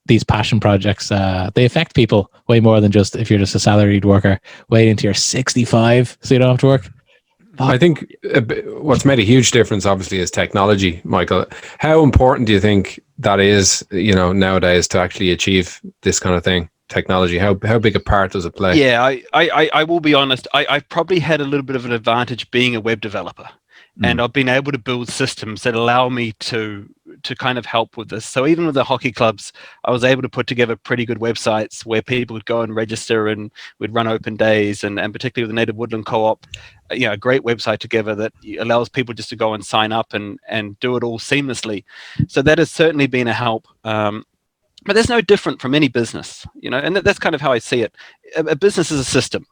these passion projects, they affect people way more than just if you're just a salaried worker waiting until you're 65 so you don't have to work. I think what's made a huge difference, obviously, is technology, Michael. How important do you think that is, nowadays to actually achieve this kind of thing? Technology, how big a part does it play? Yeah, I will be honest. I've probably had a little bit of an advantage being a web developer, and I've been able to build systems that allow me to kind of help with this. So even with the hockey clubs, I was able to put together pretty good websites where people would go and register, and we'd run open days, and particularly with the Native Woodland Co-op, a great website together that allows people just to go and sign up and do it all seamlessly. So that has certainly been a help. But there's no different from any business, and that's kind of how I see it. A business is a system.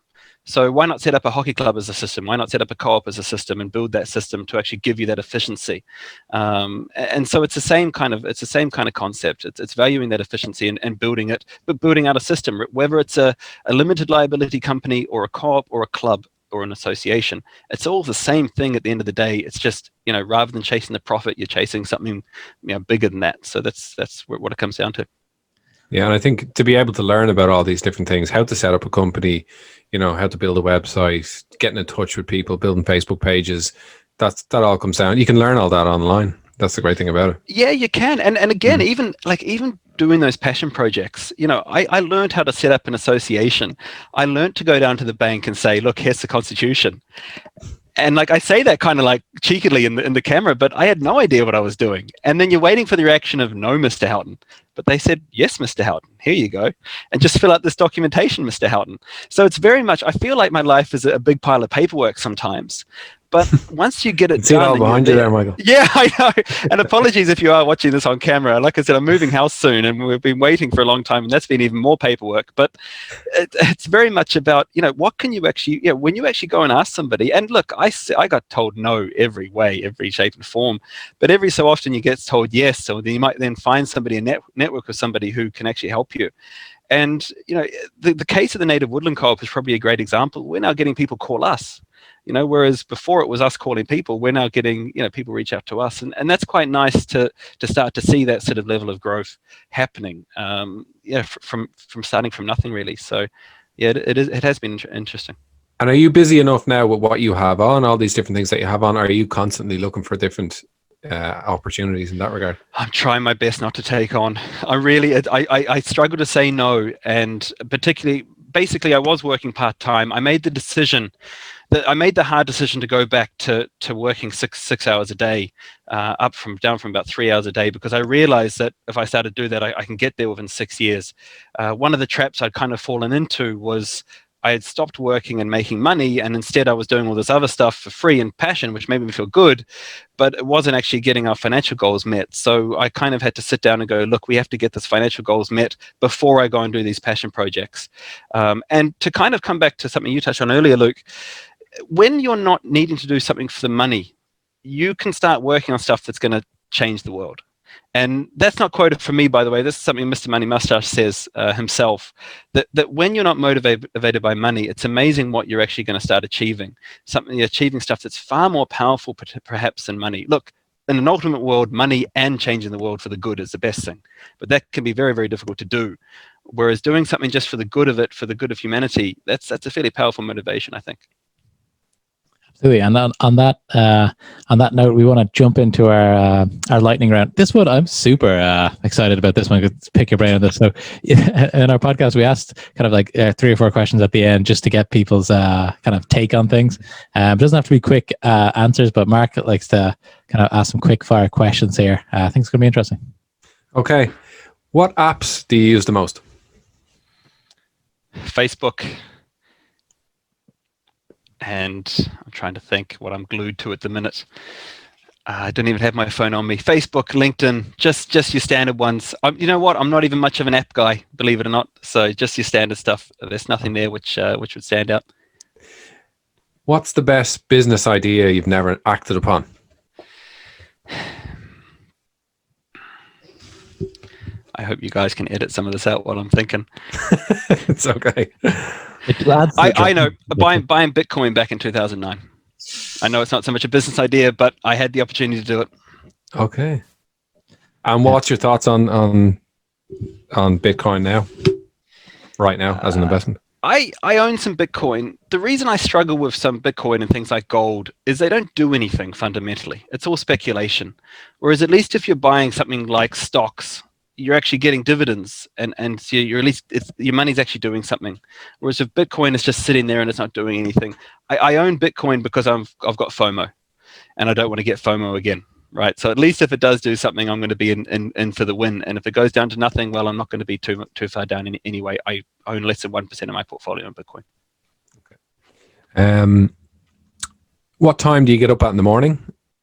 So why not set up a hockey club as a system? Why not set up a co-op as a system and build that system to actually give you that efficiency? And so it's the same kind of concept. It's valuing that efficiency and building it, but building out a system, whether it's a limited liability company or a co-op or a club or an association. It's all the same thing at the end of the day. It's just, rather than chasing the profit, you're chasing something bigger than that. So that's what it comes down to. Yeah, and I think to be able to learn about all these different things, how to set up a company, how to build a website, getting in touch with people, building Facebook pages, that all comes down. You can learn all that online. That's the great thing about it. Yeah, you can. And again, even doing those passion projects, I learned how to set up an association. I learned to go down to the bank and say, look, here's the Constitution. And I say that kind of cheekily in the camera, but I had no idea what I was doing. And then you're waiting for the reaction of no, Mr. Houghton. But they said, yes, Mr. Houghton, here you go. And just fill out this documentation, Mr. Houghton. So it's very much, I feel like my life is a big pile of paperwork sometimes. But once you get it done... See it all behind you there, Michael. Yeah, I know. And apologies if you are watching this on camera. Like I said, I'm moving house soon, and we've been waiting for a long time, and that's been even more paperwork. But it's very much about, what can you actually... when you actually go and ask somebody, and look, I got told no every way, every shape and form, but every so often you get told yes, so then you might then find somebody, a network of somebody who can actually help you. And, the case of the Native Woodland Co-op is probably a great example. We're now getting people call us. Whereas before it was us calling people, we're now getting, people reach out to us. And that's quite nice to start to see that sort of level of growth happening, from starting from nothing really. So yeah, it has been interesting. And are you busy enough now with what you have on, all these different things that you have on? Are you constantly looking for different opportunities in that regard? I'm trying my best not to take on. I struggle to say no. And basically I was working part-time. I made the hard decision to go back to working six hours a day, down from about 3 hours a day, because I realized that if I started to do that, I can get there within 6 years. One of the traps I'd kind of fallen into was I had stopped working and making money, and instead I was doing all this other stuff for free and passion, which made me feel good, but it wasn't actually getting our financial goals met. So I kind of had to sit down and go, look, we have to get this financial goals met before I go and do these passion projects. And to kind of come back to something you touched on earlier, Luke, when you're not needing to do something for the money, you can start working on stuff that's going to change the world. And that's not quoted from me, by the way. This is something Mr. Money Mustache says himself, that when you're not motivated by money, it's amazing what you're actually going to start achieving. You're achieving stuff that's far more powerful perhaps than money. Look, in an ultimate world, money and changing the world for the good is the best thing. But that can be very, very difficult to do. Whereas doing something just for the good of it, for the good of humanity, that's a fairly powerful motivation, I think. Absolutely. And on that note, we want to jump into our lightning round. This one, I'm super excited about this one. Pick your brain on this. So in our podcast, we asked kind of 3 or 4 questions at the end just to get people's kind of take on things. It doesn't have to be quick answers, but Mark likes to kind of ask some quick fire questions here. I think it's going to be interesting. Okay. What apps do you use the most? Facebook. And I'm trying to think what I'm glued to at the minute. I don't even have my phone on me. Facebook, LinkedIn, just your standard ones. You know what? I'm not even much of an app guy, believe it or not. So just your standard stuff. There's nothing there which would stand out. What's the best business idea you've never acted upon? I hope you guys can edit some of this out while I'm thinking. It's okay. I know, buying Bitcoin back in 2009. I know it's not so much a business idea, but I had the opportunity to do it. Okay. And what's your thoughts on Bitcoin now? Right now, as an investment? I own some Bitcoin. The reason I struggle with some Bitcoin and things like gold is they don't do anything fundamentally. It's all speculation. Whereas at least if you're buying something like stocks, you're actually getting dividends, and so you're at least your money's actually doing something. Whereas if Bitcoin is just sitting there and it's not doing anything, I own Bitcoin because I've got FOMO, and I don't want to get FOMO again. Right. So at least if it does do something, I'm going to be in for the win. And if it goes down to nothing, well, I'm not going to be too far down anyway. I own less than 1% of my portfolio in Bitcoin. Okay. What time do you get up at in the morning,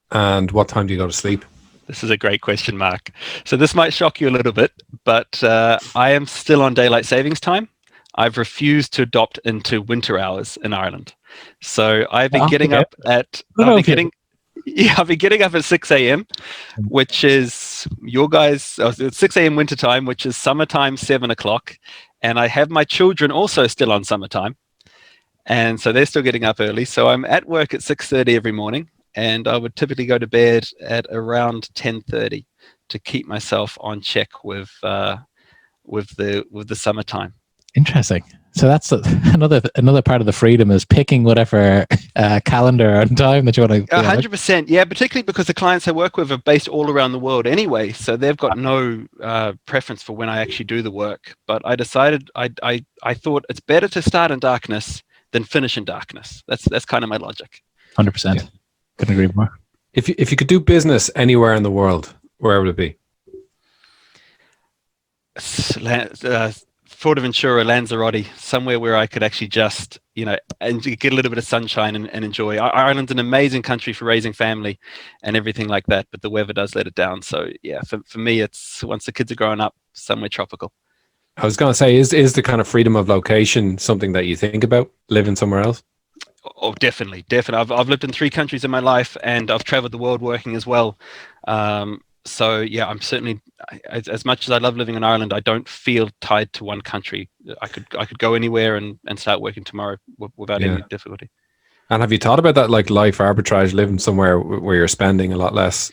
and what time do you go to sleep? This is a great question, Mark. So this might shock you a little bit, but I am still on daylight savings time. I've refused to adopt into winter hours in Ireland. So I've been getting up at... I've been getting up at 6 a.m., which is your guys' 6 a.m. winter time, which is summertime, 7 o'clock. And I have my children also still on summertime. And so they're still getting up early. So I'm at work at 6:30 every morning. And I would typically go to bed at around 10:30 to keep myself on check with the summertime. Interesting. So that's another part of the freedom is picking whatever calendar and time that you want to. 100%, yeah. Particularly because the clients I work with are based all around the world anyway, so they've got no preference for when I actually do the work. But I decided I thought it's better to start in darkness than finish in darkness. That's kind of my logic. 100%. Couldn't agree more. If you could do business anywhere in the world, where would it be? Fuerteventura, Lanzarote, somewhere where I could actually just, and get a little bit of sunshine and enjoy. Ireland's an amazing country for raising family and everything like that, but the weather does let it down. So yeah, for me, it's once the kids are growing up, somewhere tropical. I was going to say, is the kind of freedom of location something that you think about, living somewhere else? Oh, definitely. I've lived in 3 countries in my life, and I've traveled the world working as well. So yeah, I'm certainly, as much as I love living in Ireland, I don't feel tied to one country. I could go anywhere and start working tomorrow without any difficulty. And have you thought about that, like life arbitrage, living somewhere where you're spending a lot less?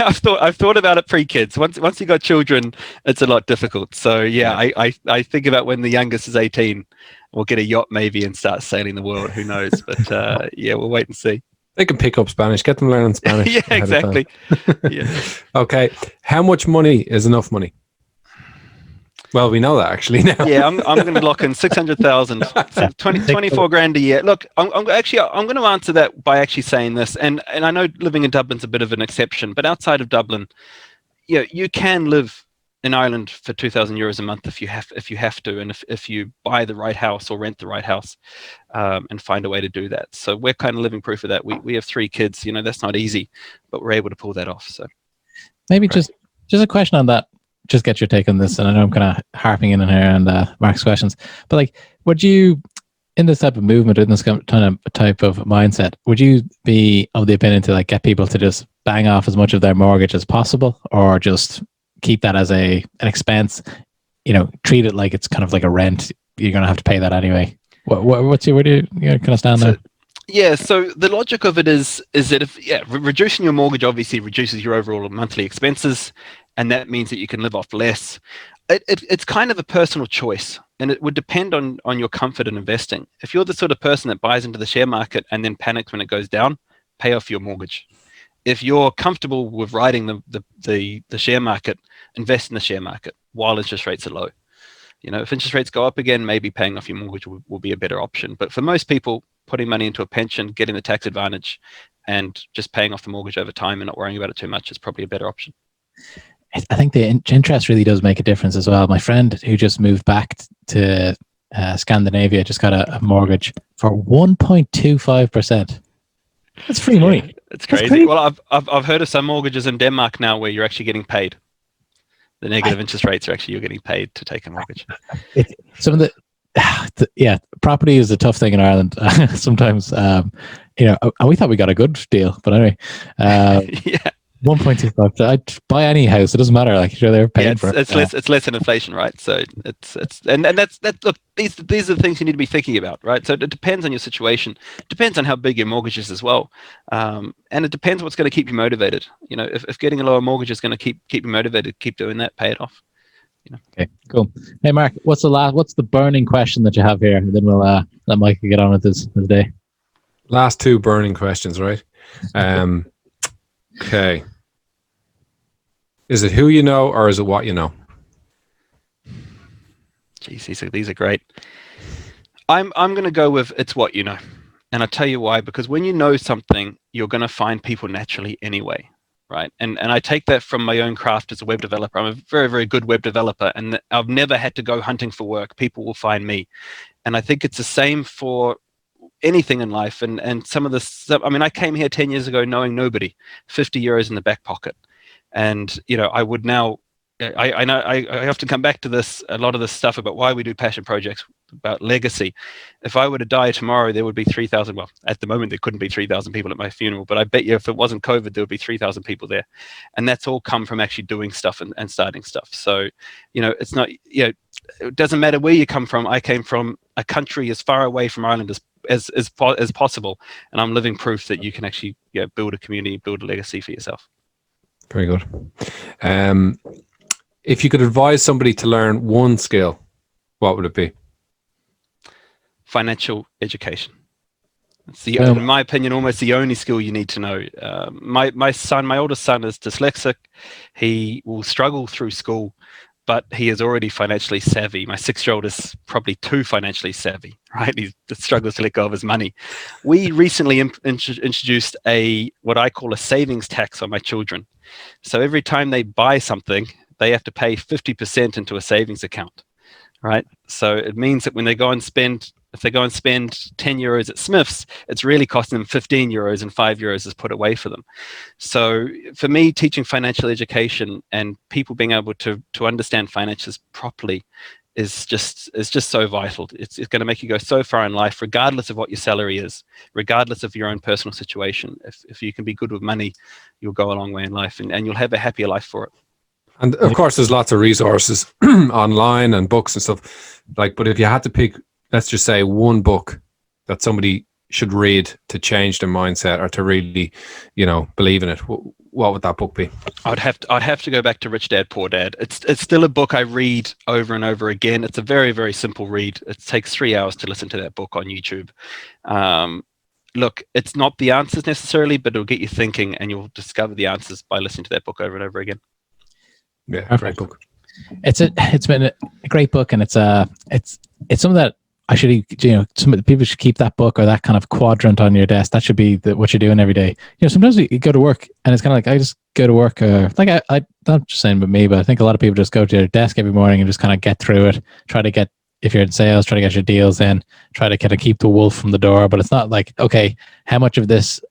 I've thought about it pre-kids. Once you got children, it's a lot difficult. So yeah, I think about when the youngest is 18, we'll get a yacht maybe and start sailing the world. Who knows? But yeah, we'll wait and see. They can pick up Spanish. Get them learning Spanish. Yeah, exactly. Yeah. Okay. How much money is enough money? Well, we know that actually now. Yeah, I'm going to lock in 600,000, 24 grand a year. Look, I'm going to answer that by actually saying this, and I know living in Dublin's a bit of an exception, but outside of Dublin, you can live in Ireland for €2,000 a month if you have to, and if you buy the right house or rent the right house, and find a way to do that. So we're kind of living proof of that. We have 3 kids. That's not easy, but we're able to pull that off. So maybe just a question on that. Just get your take on this, and I know I'm kind of harping in here and Mark's questions, but like, would you, in this type of movement, in this type of mindset, would you be of the opinion to like get people to just bang off as much of their mortgage as possible, or just keep that as an expense? Treat it like it's kind of like a rent. You're going to have to pay that anyway. Where do you kind of stand there? Yeah, so the logic of it is that reducing your mortgage obviously reduces your overall monthly expenses, and that means that you can live off less. It's kind of a personal choice, and it would depend on your comfort in investing. If you're the sort of person that buys into the share market and then panics when it goes down, pay off your mortgage. If you're comfortable with riding the share market, invest in the share market while interest rates are low. If interest rates go up again, maybe paying off your mortgage will be a better option. But for most people, putting money into a pension, getting the tax advantage, and just paying off the mortgage over time and not worrying about it too much is probably a better option. I think the interest really does make a difference as well. My friend who just moved back to Scandinavia just got a mortgage for 1.25%. That's free money. Yeah, it's crazy. Well, I've heard of some mortgages in Denmark now where you're actually getting paid. The negative interest rates are actually you're getting paid to take a mortgage. Some of property is a tough thing in Ireland. Sometimes, and we thought we got a good deal, but anyway, 1.25. I'd buy any house. It doesn't matter. Like, sure, they're paying for it. It's less than inflation, right? So it's and that's look, these are the things you need to be thinking about, right? So it depends on your situation. It depends on how big your mortgage is as well, and it depends what's going to keep you motivated. You know, if getting a lower mortgage is going to keep you motivated, keep doing that, pay it off. You know. Okay, cool. Hey, Mark, what's the burning question that you have here? And then we'll let Mike get on with this day. Last two burning questions, right? Okay. Is it who you know or is it what you know? Jeez, these are great. I'm going to go with it's what you know. And I'll tell you why, because when you know something, you're going to find people naturally anyway, right? And I take that from my own craft as a web developer. I'm a very, very good web developer, and I've never had to go hunting for work. People will find me. And I think it's the same for anything in life. And some of this, I mean, I came here 10 years ago knowing nobody, 50 euros in the back pocket. And, you know, I would now, I know I often come back to this, a lot of this stuff about why we do passion projects, about legacy. If I were to die tomorrow, there would be 3,000. Well, at the moment, there couldn't be 3,000 people at my funeral, but I bet you if it wasn't COVID, there would be 3,000 people there. And that's all come from actually doing stuff and starting stuff. So, you know, it's not, you know, it doesn't matter where you come from. I came from a country as far away from Ireland as possible. And I'm living proof that you can actually, you know, build a community, build a legacy for yourself. Very good. If you could advise somebody to learn one skill, what would it be? Financial education. It's in my opinion, almost the only skill you need to know. My oldest son is dyslexic. He will struggle through school, but he is already financially savvy. My 6-year-old is probably too financially savvy, right? He struggles to let go of his money. We recently introduced what I call a savings tax on my children. So every time they buy something, they have to pay 50% into a savings account, right? So it means that when they go and spend, if they go and spend 10 euros at Smith's, it's really costing them 15 euros and 5 euros is put away for them. So for me, teaching financial education and people being able to understand finances properly is just so vital. It's going to make you go so far in life, regardless of what your salary is, regardless of your own personal situation. If you can be good with money, you'll go a long way in life and you'll have a happier life for it. And of course, there's lots of resources online and books and stuff. But if you had to pick, let's just say, one book that somebody should read to change their mindset or to really, you know, believe in it, what would that book be? I'd have to go back to Rich Dad Poor Dad. It's still a book I read over and over again. It's a very, very simple read. It takes 3 hours to listen to that book on YouTube. Look, it's not the answers necessarily, but it'll get you thinking, and you'll discover the answers by listening to that book over and over again. Yeah, great book. It's been a great book, and it's something that I should, you know, some people should keep that book or that kind of quadrant on your desk. That should be what you're doing every day. You know, sometimes you go to work and it's kind of like, I just go to work, like I not just saying about me, but I think a lot of people just go to their desk every morning and just kind of get through it, try to get, if you're in sales, try to get your deals in, try to kind of keep the wolf from the door. But it's not like, okay, how much of this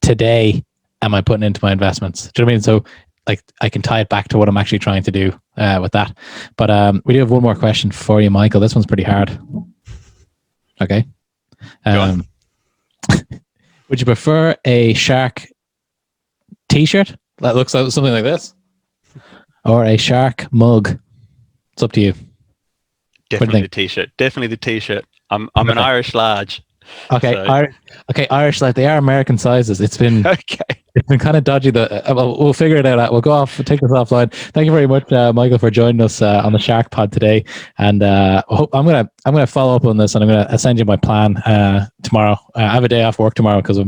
today am I putting into my investments? Do you know what I mean? So like I can tie it back to what I'm actually trying to do with that. But we do have one more question for you, Michael. This one's pretty hard. Okay. Would you prefer a shark t-shirt that looks like something like this, or a shark mug? It's up to you. Definitely the t-shirt. Definitely the t-shirt. I'm an Irish large. Okay, so. Irish, like they are American sizes. It's been It's been kind of dodgy. We'll figure it out. We'll go off. We'll take this offline. Thank you very much, Michael, for joining us on the SharkPod today. And I'm gonna follow up on this, and I'm gonna send you my plan tomorrow. I have a day off work tomorrow because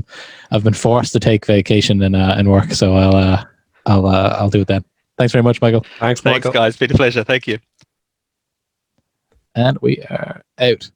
I've been forced to take vacation and work. So I'll do it then. Thanks very much, Michael. Thanks, Michael. Thanks, guys. Been a pleasure. Thank you. And we are out.